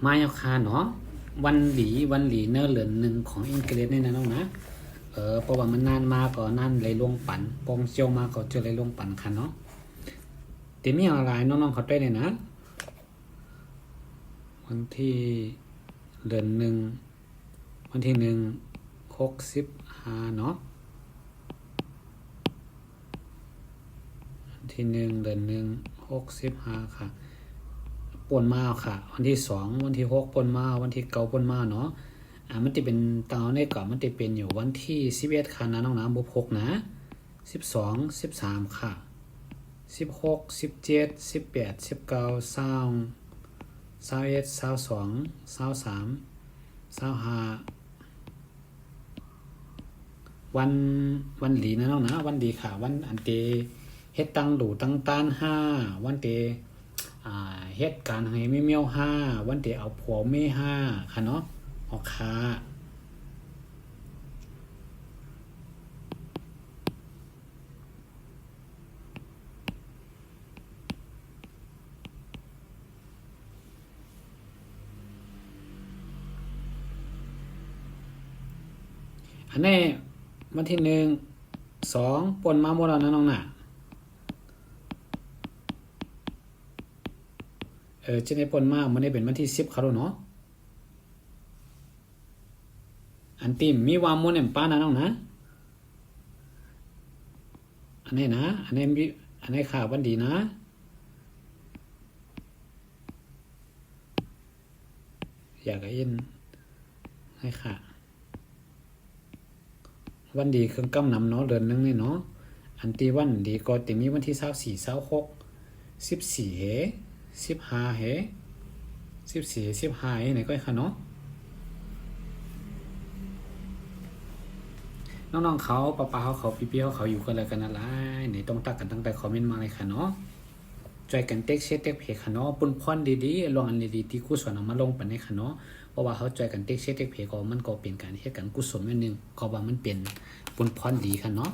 มายาคาเนาะวันหลีเนอร์เหลือนหนึ่งของอังกฤษนี่นะน้องนะเพราะว่ามันนานมาก็นั่นเลยลงปันปองเจียวมาก็เจอเลยลงปันค่ะเนาะแต่มีอะไรน้องๆเขาได้เลยนะวันที่เดือนหนึ่งวันที่165เนาะวันที่1เดือน165ค่ะป่นมาค่ะวันที่2วันที่6ป่นมาวันที่9ป่นมาเนาะมันจะเป็นตอนนี้ก่อนมันจะเป็นอยู่วันที่11ค่ะนะน้องน้ำบวก6นะ12 13ค่ะ16 17 18 19 20 21 22 23 25วันหลีนะน้องนะวันดีค่ะวันอันเตเฮ็ดตังดูตังต้าน5วันเตเฮ็ดการให้ไม่เมียว5วันเตเอาผัวไม่5ค่ะเนาะออกค่ะอันนี้วันที่1 2ป่นมาหมดแล้วนะน้องน่ะจะได้ป่นมามันได้เป็นวันที่10ครับเนาะอันติมมีวามมุนแอมป้านะน้องนะอันนี้นะอันนี้ค่ะวันดีนะอยากให้ยินให้ค่ะวันดีเครื่องกำนำเนาะเดือนนึงนี่เนาะอันตีวันดีก็ติมีวันที่24 26 14เฮ15เฮ14 15เฮไหนก็ค่ะเนาะน้องๆเขาป้าๆเขาพี่ๆเขาอยู่กันอะไรกันอะไรไหนต้องตักกันตั้งแต่คอมเมนต์มาเลยค่ะเนาะจอยกันเต็กเช็ดเต็กเพค่ะเนาะปุ่นพรดีๆลองอันดีๆที่กูสอนเอามาลงปันให้ค่ะเนาะเพราะว่าเขาจอยกันเต็กเช็ดเต็กเพก็มันก็เป็นการเฮ็ดกันกุศลนิดนึงก็ว่ามันเป็นปุ่นพรดีค่ะเนาะ